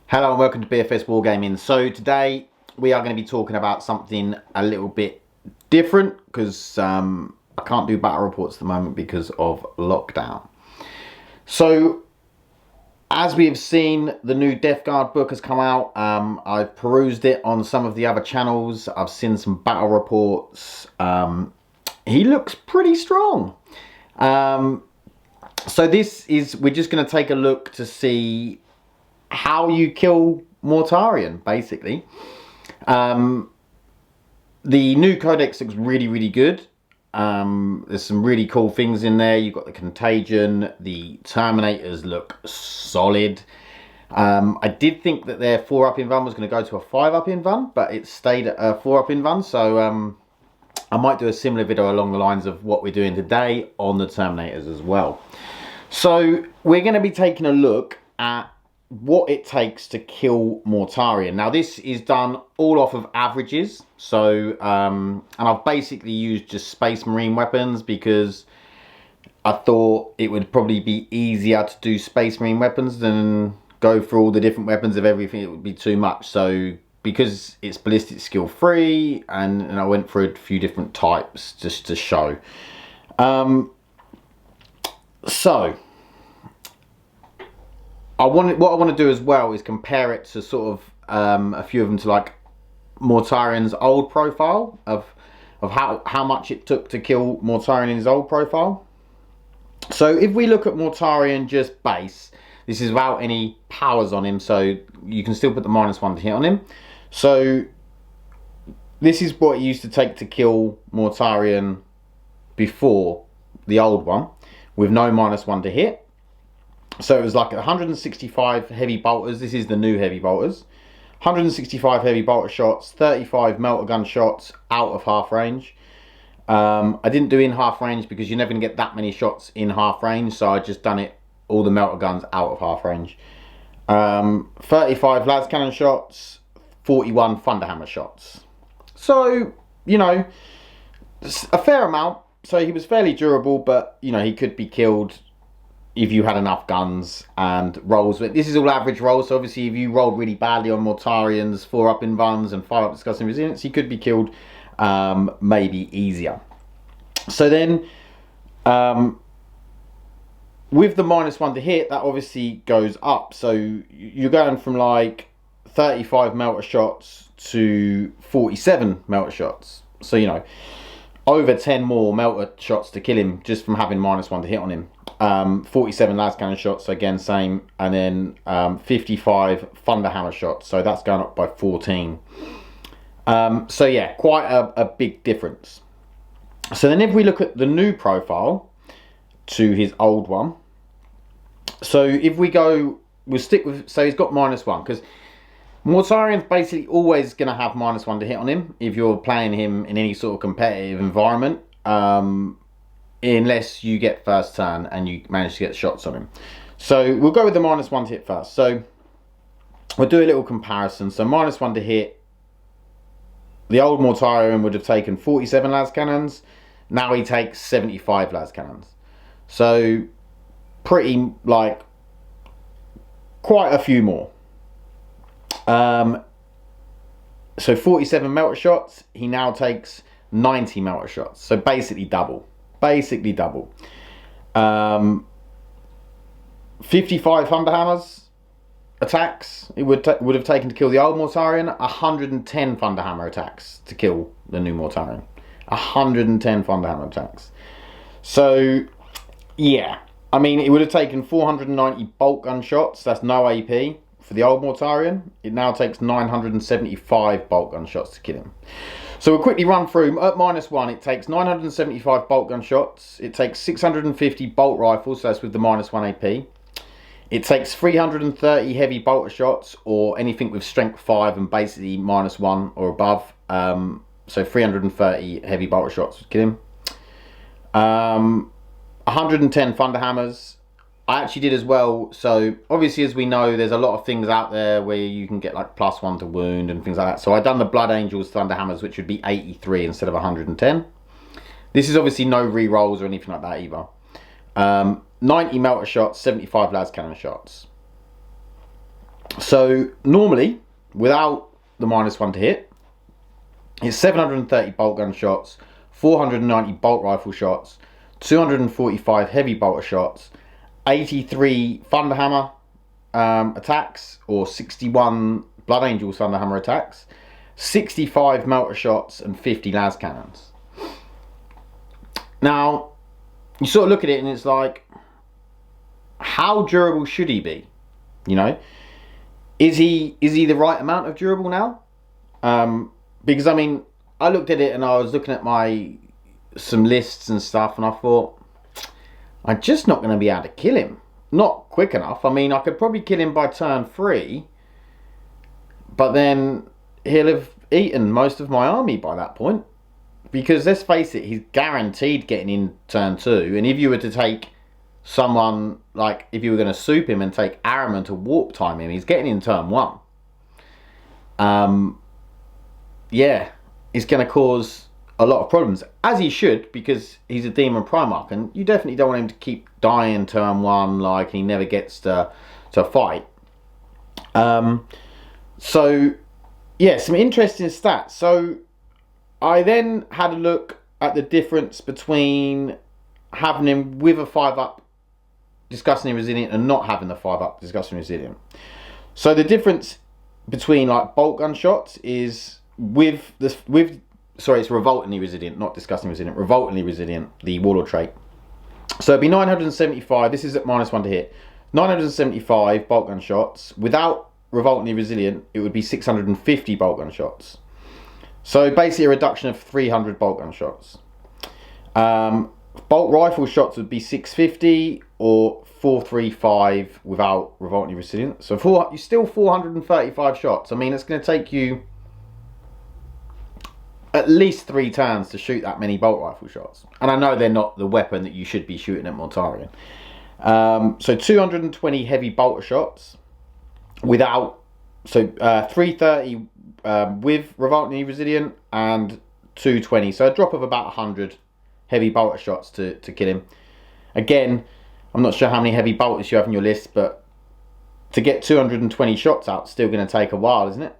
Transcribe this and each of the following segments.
Hello and welcome to BFS Wargaming. So today we are going to be talking about something a little bit different because I can't do battle reports at the moment because of lockdown. So as we have seen, the new Deathguard book has come out. I've perused it on some of the other channels. I've seen some battle reports. He looks pretty strong. So we're just going to take a look to see how you kill Mortarion, basically. The new codex looks really good. There's some really cool things in there. You've got the contagion. The terminators look solid. I did think that their 4-up invuln was going to go to a 5-up invuln, but it stayed at a 4-up invuln. So I might do a similar video along the lines of what we're doing today on the terminators as well. So we're going to be taking a look at what it takes to kill Mortarion. Now this is done all off of averages, so and I've basically used just Space Marine weapons because I thought it would probably be easier to do Space Marine weapons than go through all the different weapons of everything. It would be too much. So because it's ballistic skill free, and I went through a few different types just to show. So what I want to do as well is compare it to sort of a few of them to like Mortarion's old profile of how much it took to kill Mortarion in his old profile. So if we look at Mortarion just base, this is without any powers on him, so you can still put the -1 to hit on him. So this is what it used to take to kill Mortarion before the old one, with no -1 to hit. So it was like 165 heavy bolters. This is the new heavy bolters. 165 heavy bolter shots, 35 melta gun shots out of half range. I didn't do in half range because you're never going to get that many shots in half range. So I just done it, all the melta guns out of half range. 35 lascannon shots, 41 thunderhammer shots. So, you know, a fair amount. So he was fairly durable, but, you know, he could be killed if you had enough guns and rolls. But this is all average rolls, so obviously if you rolled really badly on Mortarion's 4-up invulns and 5-up disgusting resilience, he could be killed maybe easier. So then with the -1 to hit, that obviously goes up. So you're going from like 35 melta shots to 47 melta shots. So, you know, over 10 more melta shots to kill him just from having -1 to hit on him. 47 lascannon shots, so again same, and then 55 thunderhammer shots, so that's going up by 14. So yeah, quite a big difference. So then if we look at the new profile to his old one, so if we go, we'll stick with, so he's got -1 because Mortarion's basically always going to have -1 to hit on him if you're playing him in any sort of competitive environment, unless you get first turn and you manage to get shots on him. So we'll go with the -1 to hit first. So we'll do a little comparison. So -1 to hit, the old Mortarion would have taken 47 lascannons. Now he takes 75 lascannons. So pretty, like, quite a few more. So 47 melta shots, he now takes 90 melta shots. So basically double. 55 thunderhammers attacks it would have taken to kill the old Mortarion. 110 thunderhammer attacks to kill the new Mortarion. 110 thunderhammer attacks. So yeah, I mean, it would have taken 490 bolt gun shots. That's no AP for the old Mortarion. It now takes 975 bolt gun shots to kill him. So we'll quickly run through. At -1, it takes 975 bolt gun shots. It takes 650 bolt rifles, so that's with the -1 AP. It takes 330 heavy bolter shots, or anything with strength 5 and basically -1 or above. So 330 heavy bolter shots would kill him. 110 thunderhammers. I actually did as well. So obviously, as we know, there's a lot of things out there where you can get like +1 to wound and things like that. So I done the Blood Angels Thunderhammers, which would be 83 instead of 110. This is obviously no re-rolls or anything like that either. 90 melta shots, 75 lascannon shots. So normally, without the -1 to hit, it's 730 bolt gun shots, 490 bolt rifle shots, 245 heavy bolter shots, 83 Thunderhammer attacks, or 61 Blood Angel Thunderhammer attacks, 65 melta shots, and 50 lascannons. Now, you sort of look at it and it's like, how durable should he be? You know, is he the right amount of durable now? Because I mean, I looked at it and I was looking at some lists and stuff, and I thought, I'm just not going to be able to kill him. Not quick enough. I mean, I could probably kill him by turn 3, but then he'll have eaten most of my army by that point. Because let's face it, he's guaranteed getting in turn 2. And if you were to take someone, like if you were going to soup him and take Araman to warp time him, he's getting in turn 1. Yeah, it's going to cause a lot of problems, as he should, because he's a Demon Primarch, and you definitely don't want him to keep dying turn 1, like, and he never gets to fight. So yeah, some interesting stats. So I then had a look at the difference between having him with a 5-up Disgusting Resilient and not having the 5-up Disgusting Resilient. So the difference between like bolt gun shots is sorry, it's Revoltingly Resilient, not Disgusting Resilient. Revoltingly Resilient, the Warlord trait. So it'd be 975. This is at -1 to hit. 975 bolt gun shots. Without Revoltingly Resilient, it would be 650 bolt gun shots. So basically a reduction of 300 bolt gun shots. Bolt rifle shots would be 650 or 435 without Revoltingly Resilient. So you're still 435 shots. I mean, it's going to take you at least 3 turns to shoot that many bolt rifle shots. And I know they're not the weapon that you should be shooting at Mortarion. So 220 heavy bolter shots without, so 330 with Revoltingly Resilient and 220. So a drop of about 100 heavy bolter shots to kill him. Again, I'm not sure how many heavy bolters you have on your list, but to get 220 shots out is still going to take a while, isn't it?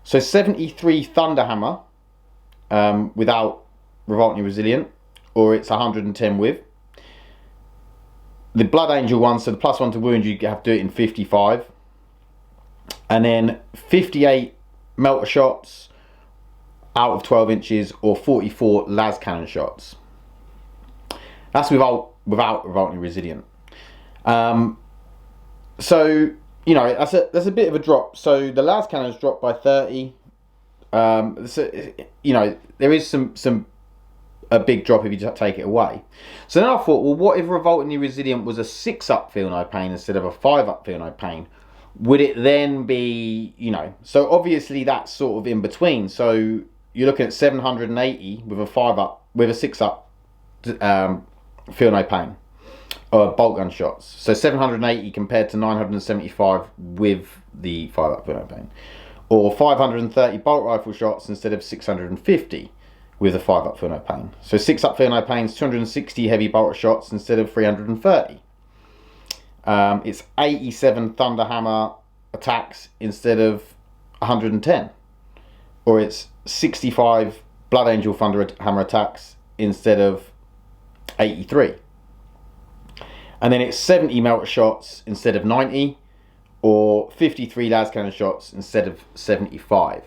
So 73 Thunderhammer without Revoltingly Resilient, or it's 110 with. The Blood Angel one, so the +1 to wound, you have to do it in 55. And then 58 melta shots out of 12 inches, or 44 lascannon shots. That's without Revoltingly Resilient. So, you know, that's a bit of a drop. So the lascannons dropped by 30. So, you know, there is a big drop if you just take it away. So then I thought, well, what if Revoltingly Resilient was a 6-up Feel No Pain instead of a 5-up Feel No Pain? Would it then be, you know, so obviously that's sort of in between. So you're looking at 780 with a 5-up, with a 6-up Feel No Pain, bolt gun shots. So 780 compared to 975 with the 5-up Feel No Pain, or 530 bolt rifle shots instead of 650 with a 5-up Feel No Pain. So 6-up Feel No Pain's 260 heavy bolter shots instead of 330. It's 87 Thunderhammer attacks instead of 110, or it's 65 Blood Angel Thunderhammer attacks instead of 83. And then it's 70 melta shots instead of 90, or 53 lascannon shots instead of 75.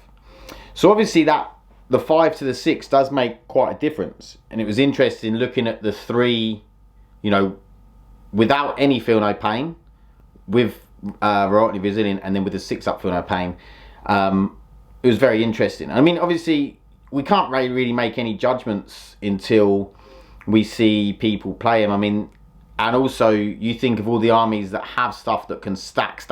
So obviously the 5 to the 6 does make quite a difference. And it was interesting looking at the 3, you know, without any Feel No Pain, with Revoltingly Resilient, and then with the 6-up Feel No Pain. It was very interesting. I mean, obviously, we can't really make any judgments until we see people play him. I mean, and also you think of all the armies that have stuff that can stack,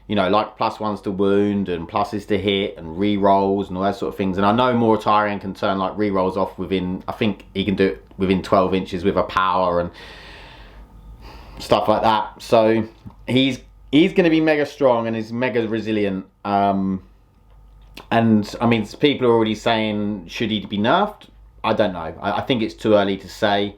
you know, like +1s to wound and pluses to hit and re-rolls and all that sort of things. And I know Mortarion can turn like re-rolls off within, I think he can do it within 12 inches with a power and stuff like that. So he's going to be mega strong and he's mega resilient. And I mean, people are already saying, should he be nerfed? I don't know. I think it's too early to say.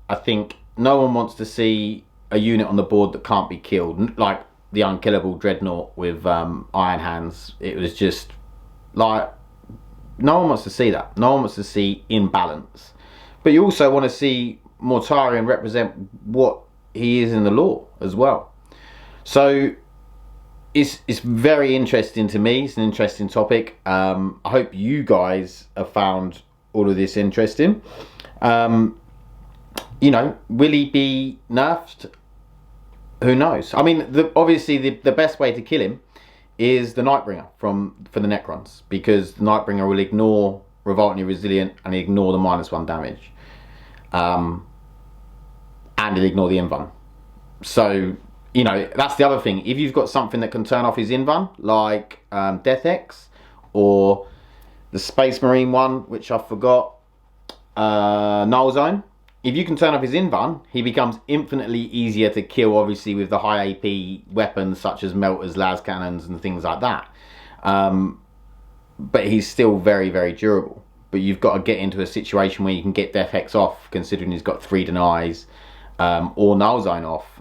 I think no one wants to see a unit on the board that can't be killed, like the unkillable dreadnought with iron hands. It was just like, no one wants to see that. No one wants to see imbalance. But you also want to see Mortarion represent what he is in the lore as well. So it's very interesting to me. It's an interesting topic. I hope you guys have found all of this interesting. You know, will he be nerfed? Who knows? I mean, obviously the best way to kill him is the Nightbringer for the Necrons, because the Nightbringer will ignore Revoltantly Resilient and ignore the -1 damage, and he'll ignore the invuln. So, you know, that's the other thing. If you've got something that can turn off his invuln, like Death X or the Space Marine one, which I forgot, Null Zone. If you can turn off his invuln, he becomes infinitely easier to kill, obviously, with the high AP weapons such as meltas, lascannons, and things like that. But he's still very, very durable. But you've got to get into a situation where you can get Death X off, considering he's got 3 denies, or Null Zone off,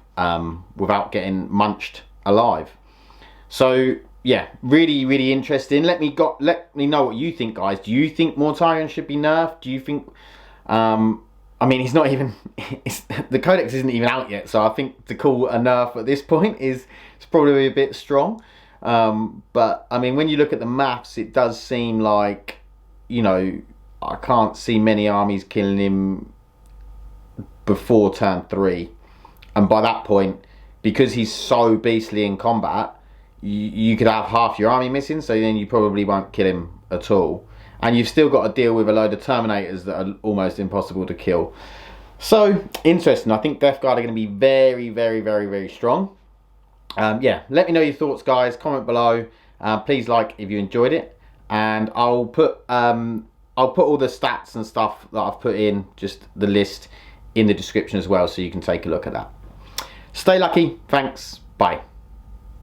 without getting munched alive. So yeah, really, really interesting. Let me know what you think, guys. Do you think Mortarion should be nerfed? Do you think I mean, he's not even the codex isn't even out yet, so I think to call a nerf at this point is probably a bit strong. But I mean, when you look at the maths, it does seem like, you know, I can't see many armies killing him before turn 3, and by that point, because he's so beastly in combat, you could have half your army missing, so then you probably won't kill him at all. And you've still got to deal with a load of Terminators that are almost impossible to kill. So, interesting. I think Deathguard are going to be very, very, very, very strong. Yeah, let me know your thoughts, guys. Comment below. Please like if you enjoyed it. And I'll put all the stats and stuff that I've put in, just the list, in the description as well, so you can take a look at that. Stay lucky. Thanks. Bye.